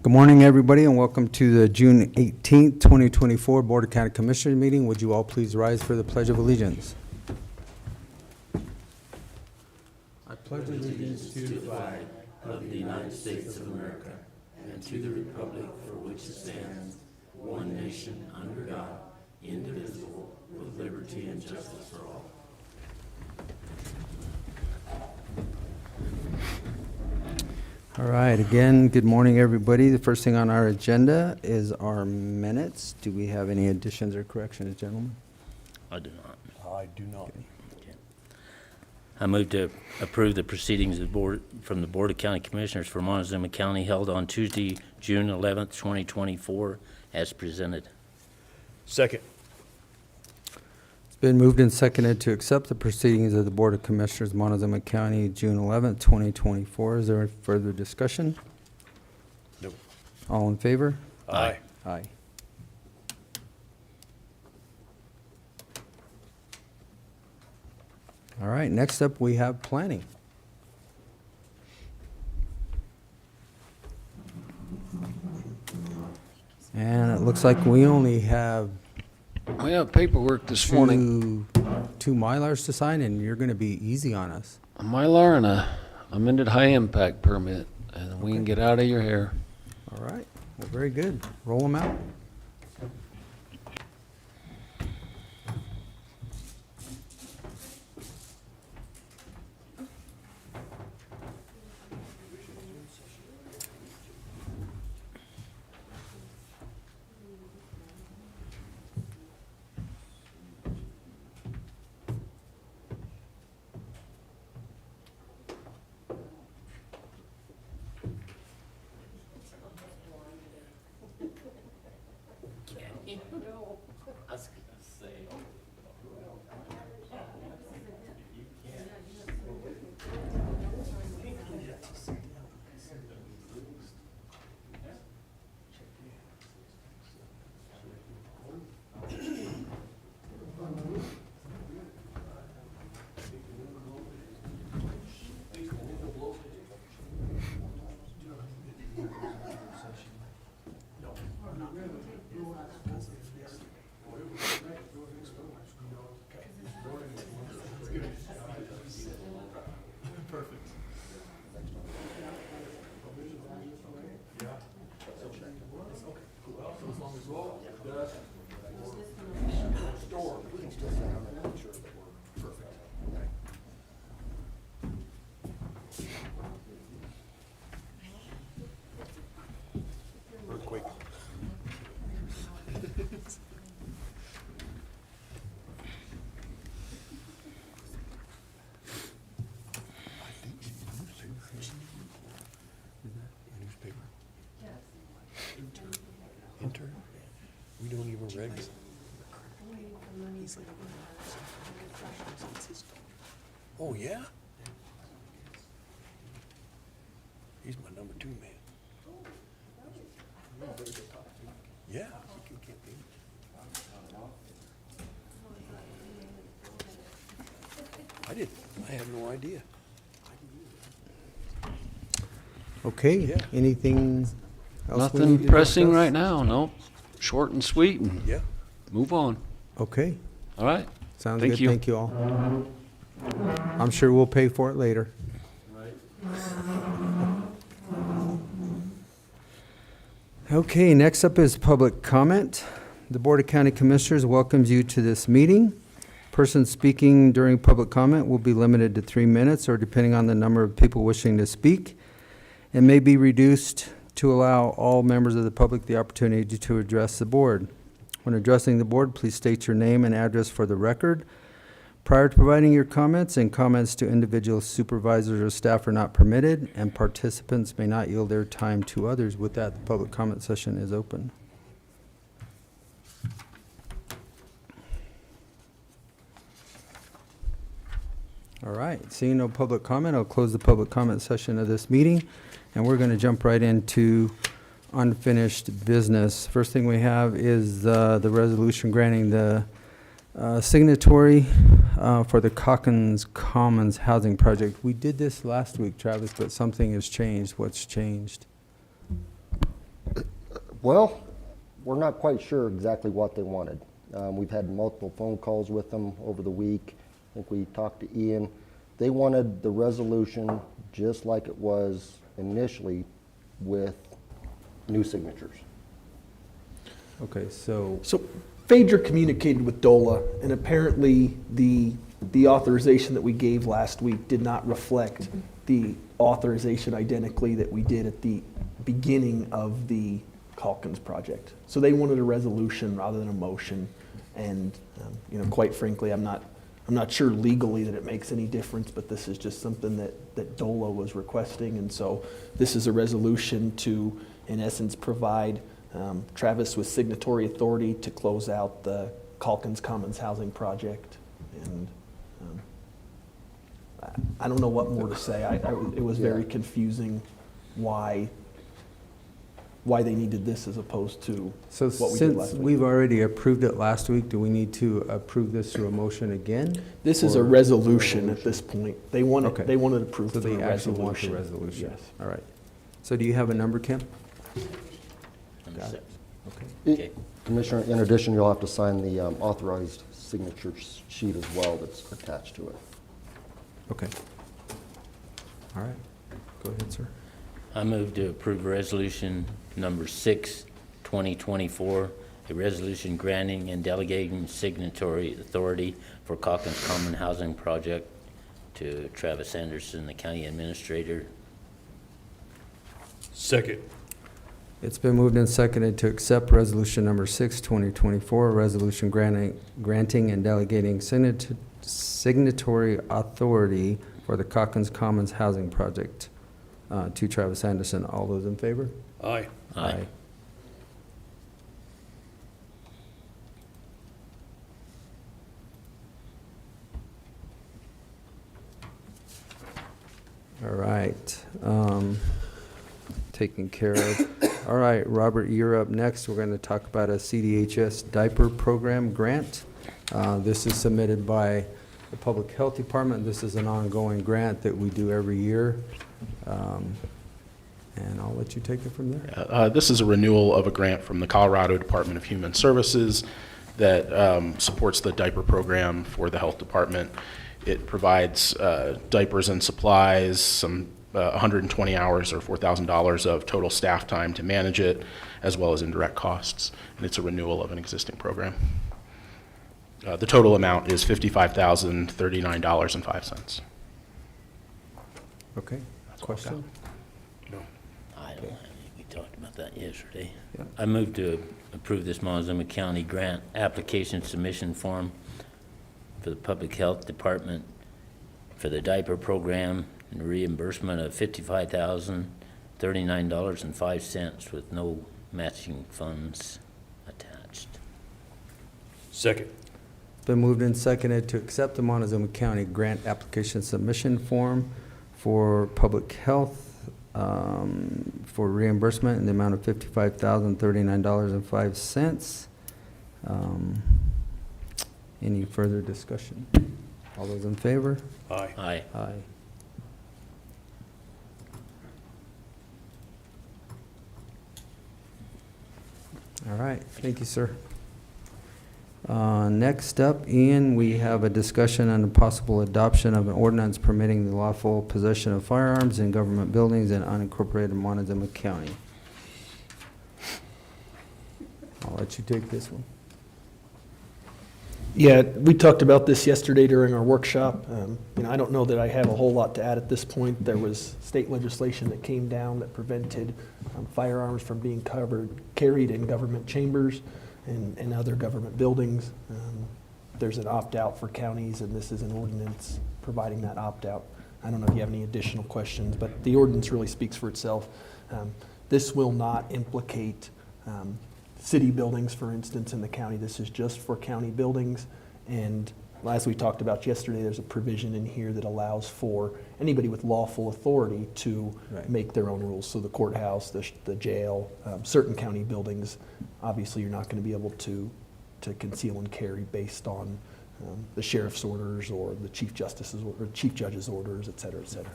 Good morning, everybody, and welcome to the June 18th, 2024 Board of County Commissioners meeting. Would you all please rise for the Pledge of Allegiance? I pledge allegiance to the flag of the United States of America and to the republic for which it stands, one nation under God, indivisible, with liberty and justice for all. All right, again, good morning, everybody. The first thing on our agenda is our minutes. Do we have any additions or corrections, gentlemen? I do not. I do not. Okay. I move to approve the proceedings of the board from the Board of County Commissioners for Montezuma County held on Tuesday, June 11th, 2024, as presented. Second. It's been moved and seconded to accept the proceedings of the Board of Commissioners, Montezuma County, June 11th, 2024. Is there further discussion? No. All in favor? Aye. Aye. All right, next up we have planning. And it looks like we only have We have paperwork this morning. two Mylars to sign, and you're going to be easy on us. A Mylar and a amended high impact permit, and we can get out of your hair. All right, well, very good. Roll them out. Earthquake. Newspaper. Enter. We don't even regs. Oh, yeah? He's my number 2 man. Yeah. I didn't. I had no idea. Okay, Yeah. anything else? we need Nothing to pressing discuss? right now, no. Short and sweet, and Yeah. move on. Okay, All right? sounds Thank good. you. Thank you all. I'm sure we'll pay for it later. Okay, next up is public comment. The Board of County Commissioners welcomes you to this meeting. Persons speaking during public comment will be limited to 3 minutes, or depending on the number of people wishing to speak, it may be reduced to allow all members of the public the opportunity to address the board. When addressing the board, please state your name and address for the record. Prior to providing your comments, and comments to individual supervisors or staff are not permitted, and participants may not yield their time to others. With that, the public comment session is open. All right, seeing no public comment, I'll close the public comment session of this meeting, and we're going to jump right into unfinished business. First thing we have is the resolution granting the signatory for the Calkins Commons Housing Project. We did this last week, Travis, but something has changed. What's changed? Well, we're not quite sure exactly what they wanted. We've had multiple phone calls with them over the week. I think we talked to Ian. They wanted the resolution just like it was initially with new signatures. Okay, so, So Phaedra communicated with DOLA, and apparently the authorization that we gave last week did not reflect the authorization identically that we did at the beginning of the Calkins project. So they wanted a resolution rather than a motion, and quite frankly, I'm not sure legally that it makes any difference, but this is just something that DOLA was requesting, and so this is a resolution to, in essence, provide Travis with signatory authority to close out the Calkins Commons housing project. And I don't know what more to say. It was very confusing why they needed this as opposed to so what we did since last week. we've already approved it last week, do we need to approve this through a motion again? This is a Or- resolution at this point. They want Okay. it, they wanted approved So through they a actually want the resolution. resolution? Yes. All right. So do you have a number, Kim? Number Got 6. Okay. Okay. Commissioner, in addition, you'll have to sign the authorized signature sheet as well that's attached to it. Okay. All right. Go ahead, sir. I move to approve resolution number 6, 2024, a resolution granting and delegating signatory authority for Calkins Common Housing Project to Travis Anderson, the county administrator. Second. It's been moved and seconded to accept resolution number 6, 2024, a resolution granting and delegating signatory authority for the Calkins Commons Housing Project to Travis Anderson. All those in favor? Aye. Aye. All right. Taken care of. All right, Robert, you're up next. We're going to talk about a CDHS diaper program grant. This is submitted by the Public Health Department. This is an ongoing grant that we do every year. And I'll let you take it from there. This is a renewal of a grant from the Colorado Department of Human Services that supports the diaper program for the health department. It provides diapers and supplies, some 120 hours or $4,000 of total staff time to manage it, as well as indirect costs. And it's a renewal of an existing program. The total amount is $55,039.05. Okay, question? No. I don't have any. We talked about that yesterday. Yeah. I move to approve this Montezuma County grant application submission form for the Public Health Department for the diaper program and reimbursement of $55,039.05 with no matching funds attached. Second. It's been moved and seconded to accept the Montezuma County grant application submission form for public health for reimbursement in the amount of $55,039.05. Any further discussion? All those in favor? Aye. Aye. Aye. All right, thank you, sir. Next up, Ian, we have a discussion on the possible adoption of an ordinance permitting the lawful possession of firearms in government buildings in unincorporated Montezuma County. I'll let you take this one. Yeah, we talked about this yesterday during our workshop. I don't know that I have a whole lot to add at this point. There was state legislation that came down that prevented firearms from being carried in government chambers and other government buildings. There's an opt-out for counties, and this is an ordinance providing that opt-out. I don't know if you have any additional questions, but the ordinance really speaks for itself. This will not implicate city buildings, for instance, in the county. This is just for county buildings. And as we talked about yesterday, there's a provision in here that allows for anybody with lawful authority to Right. make their own rules. So the courthouse, the jail, certain county buildings, obviously you're not going to be able to conceal and carry based on the sheriff's orders or the chief justice's or chief judge's orders, et cetera, et cetera.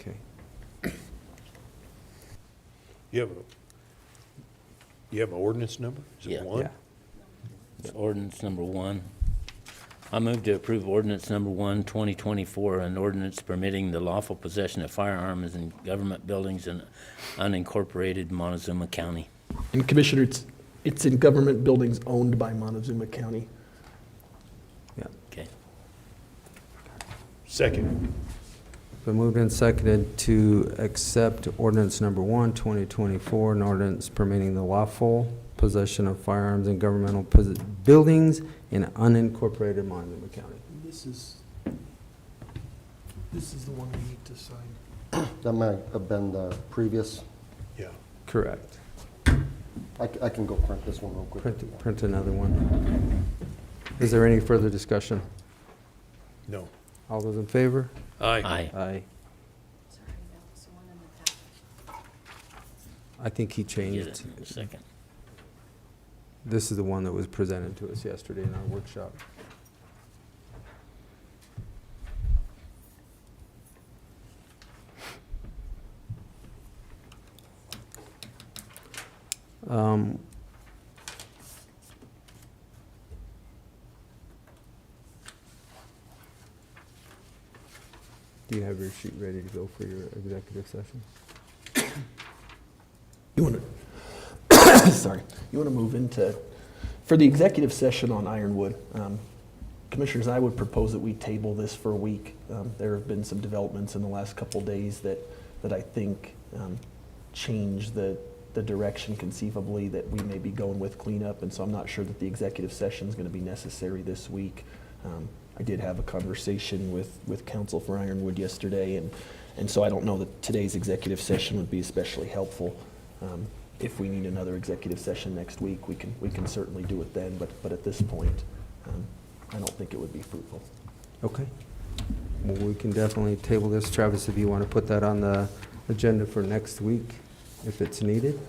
Okay. You have You have an ordinance number? Is Yeah. it one? Yeah. It's ordinance number 1. I move to approve ordinance number 1, 2024, an ordinance permitting the lawful possession of firearms in government buildings in unincorporated Montezuma County. And Commissioner, it's in government buildings owned by Montezuma County. Yeah. Okay. Second. Been moved and seconded to accept ordinance number 1, 2024, an ordinance permitting the lawful possession of firearms in governmental buildings in unincorporated Montezuma County. This is the one we need to sign. That might have been the previous. Yeah. Correct. I can go print this one real quick. Print another one. Is there any further discussion? No. All those in favor? Aye. Aye. Aye. Sorry, that was the one in the packet. I think he Get changed. it in a second. This is the one that was presented to us yesterday in our workshop. Um, Do you have your sheet ready to go for your executive session? You want to, sorry, you want to move into, for the executive session on Ironwood, Commissioners, I would propose that we table this for a week. There have been some developments in the last couple days that I think change the direction conceivably that we may be going with cleanup, and so I'm not sure that the executive session is going to be necessary this week. I did have a conversation with counsel for Ironwood yesterday, and so I don't know that today's executive session would be especially helpful. If we need another executive session next week, we can certainly do it then, but at this point, I don't think it would be fruitful. Okay. Well, we can definitely table this. Travis, if you want to put that on the agenda for next week, if it's needed.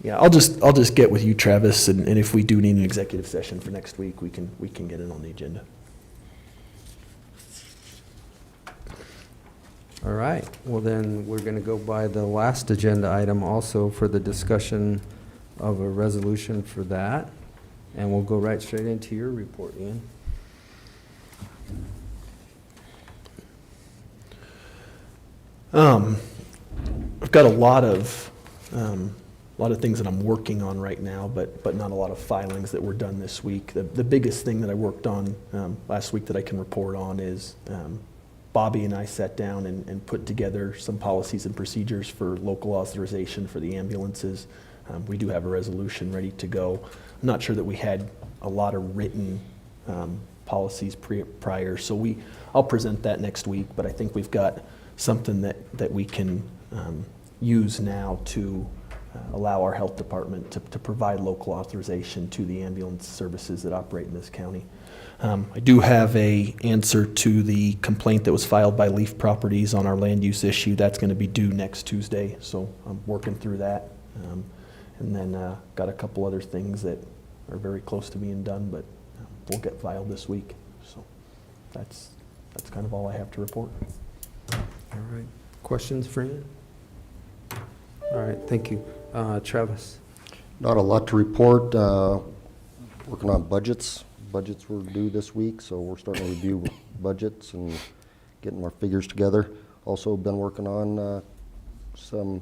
Yeah, I'll just get with you, Travis, and if we do need an executive session for next week, we can get it on the agenda. All right. Well, then, we're going to go by the last agenda item also for the discussion of a resolution for that. And we'll go right straight into your report, Ian. I've got a lot of things that I'm working on right now, but not a lot of filings that were done this week. The biggest thing that I worked on last week that I can report on is Bobby and I sat down and put together some policies and procedures for local authorization for the ambulances. We do have a resolution ready to go. I'm not sure that we had a lot of written policies prior, so I'll present that next week, but I think we've got something that we can use now to allow our health department to provide local authorization to the ambulance services that operate in this county. I do have an answer to the complaint that was filed by Leaf Properties on our land use issue. That's going to be due next Tuesday, so I'm working through that. And then got a couple other things that are very close to being done, but will get filed this week. So that's kind of all I have to report. All right. Questions for Ian? All right, thank you. Travis? Not a lot to report. Working on budgets. Budgets were due this week, so we're starting to review budgets and getting our figures together. Also been working on some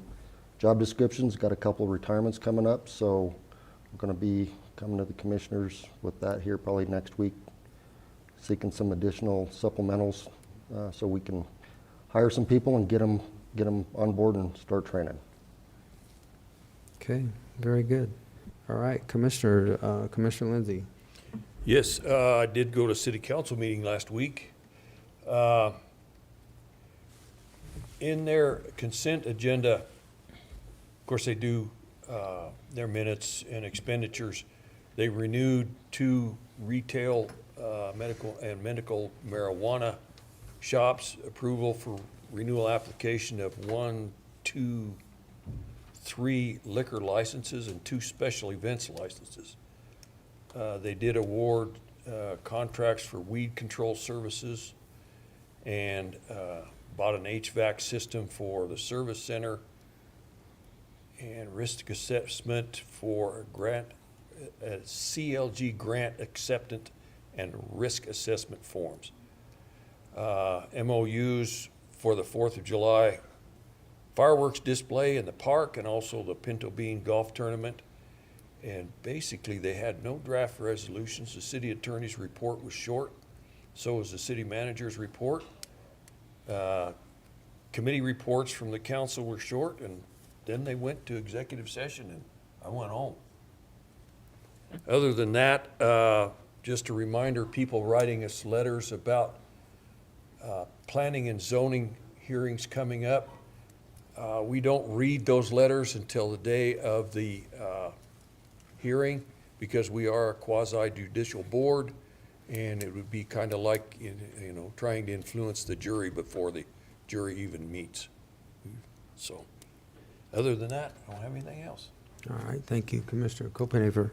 job descriptions. Got a couple of retirements coming up, so we're going to be coming to the commissioners with that here probably next week, seeking some additional supplementals so we can hire some people and get them on board and start training. Okay, very good. All right, Commissioner Lindsay. Yes, I did go to city council meeting last week. In their consent agenda, of course, they do their minutes and expenditures. They renewed 2 retail medical marijuana shops, approval for renewal application of 1, 2, 3 liquor licenses and 2 special events licenses. They did award contracts for weed control services and bought an HVAC system for the service center and risk assessment for grant, CLG grant acceptance and risk assessment forms. MOUs for the 4th of July fireworks display in the park and also the Pinto Bean Golf Tournament. And basically, they had no draft resolutions. The city attorney's report was short. So was the city manager's report. Committee reports from the council were short, and then they went to executive session, and I went home. Other than that, just a reminder, people writing us letters about planning and zoning hearings coming up. We don't read those letters until the day of the hearing, because we are a quasi judicial board, and it would be kind of like, you know, trying to influence the jury before the jury even meets. So, other than that, I don't have anything else. All right, thank you, Commissioner Copenaver.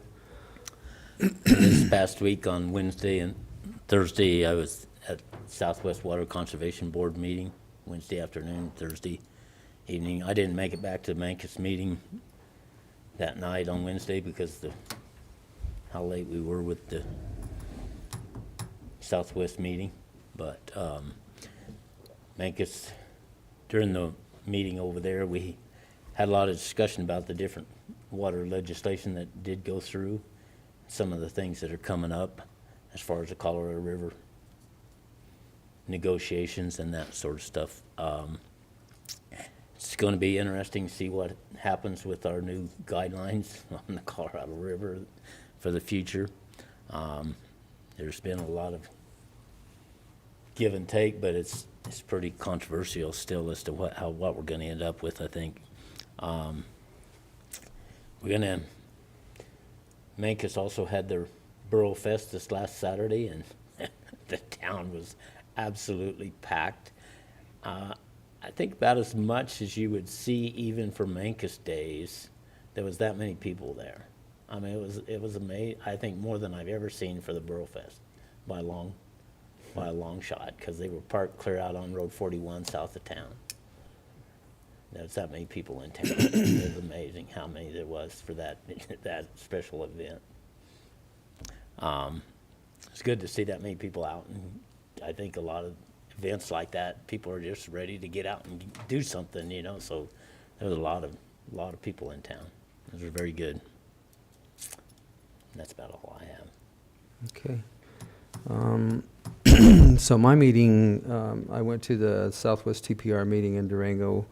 This past week on Wednesday and Thursday, I was at Southwest Water Conservation Board meeting, Wednesday afternoon, Thursday evening. I didn't make it back to the Mancos meeting that night on Wednesday because how late we were with the Southwest meeting. But Mancos, during the meeting over there, we had a lot of discussion about the different water legislation that did go through, some of the things that are coming up as far as the Colorado River negotiations and that sort of stuff. It's going to be interesting to see what happens with our new guidelines on the Colorado River for the future. There's been a lot of give and take, but it's pretty controversial still as to what we're going to end up with, I think. Mancos also had their Borough Fest this last Saturday, and the town was absolutely packed. I think about as much as you would see even for Mancos days. There was that many people there. I mean, it was amazing. I think more than I've ever seen for the Borough Fest by a long shot, because they were parked clear out on Road 41 south of town. There's that many people in town. It was amazing how many there was for that special event. It's good to see that many people out, and I think a lot of events like that, people are just ready to get out and do something, you know. So there was a lot of people in town. It was very good. And that's about all I have. Okay. So my meeting, I went to the Southwest TPR meeting in Durango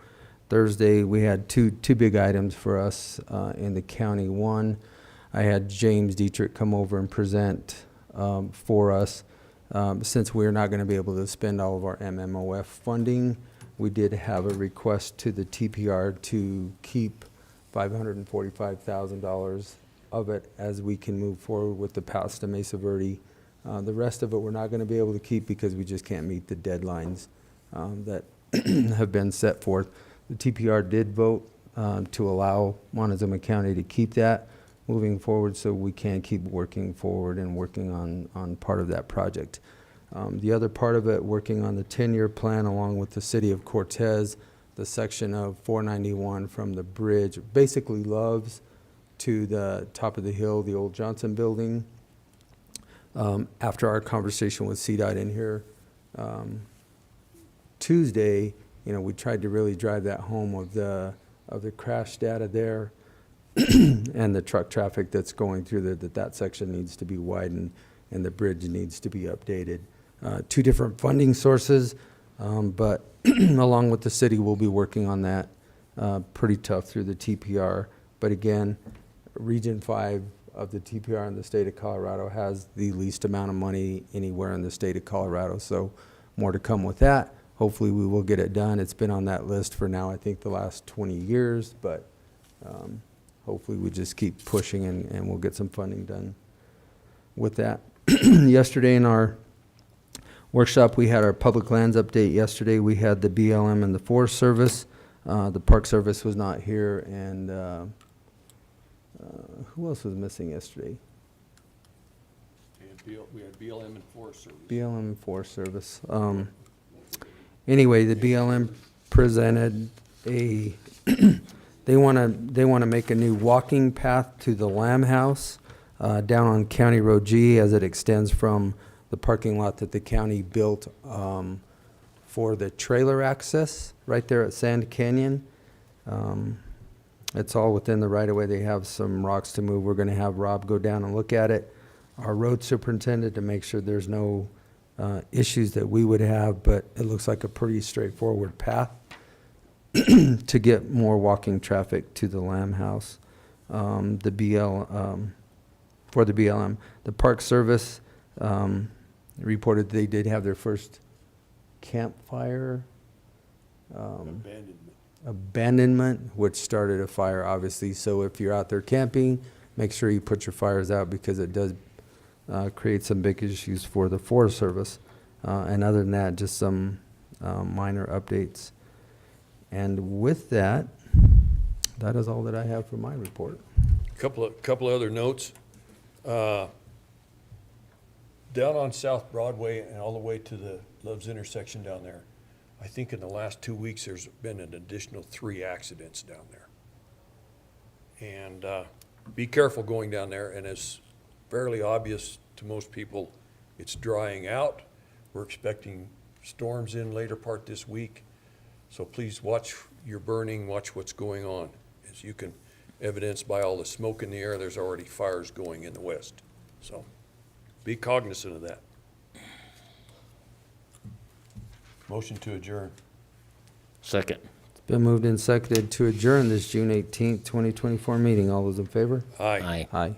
Thursday. We had two big items for us in the county. One, I had James Dietrich come over and present for us. Since we're not going to be able to spend all of our MMOF funding, we did have a request to the TPR to keep $545,000 of it as we can move forward with the pass to Mesa Verde. The rest of it we're not going to be able to keep because we just can't meet the deadlines that have been set forth. The TPR did vote to allow Montezuma County to keep that moving forward, so we can keep working forward and working on part of that project. The other part of it, working on the 10-year plan along with the city of Cortez, the section of 491 from the bridge, basically Loves to the top of the hill, the old Johnson building. After our conversation with CDOT in here Tuesday, you know, we tried to really drive that home of the crash data there and the truck traffic that's going through there, that section needs to be widened and the bridge needs to be updated. Two different funding sources, but along with the city, we'll be working on that. Pretty tough through the TPR. But again, Region 5 of the TPR in the state of Colorado has the least amount of money anywhere in the state of Colorado. So more to come with that. Hopefully we will get it done. It's been on that list for now, I think the last 20 years, but hopefully we just keep pushing and we'll get some funding done with that. Yesterday in our workshop, we had our public lands update yesterday. We had the BLM and the Forest Service. The Park Service was not here, and who else was missing yesterday? We had BLM and Forest Service. BLM and Forest Service. Anyway, the BLM presented a They want to make a new walking path to the Lamb House down on County Road G as it extends from the parking lot that the county built for the trailer access right there at Sand Canyon. It's all within the right-of-way. They have some rocks to move. We're going to have Rob go down and look at it, our road superintendent, to make sure there's no issues that we would have, but it looks like a pretty straightforward path to get more walking traffic to the Lamb House. The for the BLM. The Park Service reported they did have their first campfire abandonment, which started a fire, obviously. So if you're out there camping, make sure you put your fires out, because it does create some big issues for the Forest Service. And other than that, just some minor updates. And with that, that is all that I have for my report. Couple of other notes. Down on South Broadway and all the way to the Love's intersection down there, I think in the last 2 weeks, there's been an additional 3 accidents down there. And be careful going down there, and it's fairly obvious to most people it's drying out. We're expecting storms in later part this week. So please watch your burning, watch what's going on. As you can evidence by all the smoke in the air, there's already fires going in the west. So be cognizant of that. Motion to adjourn. Second. It's been moved and seconded to adjourn this June 18th, 2024 meeting. All those in favor? Aye. Aye.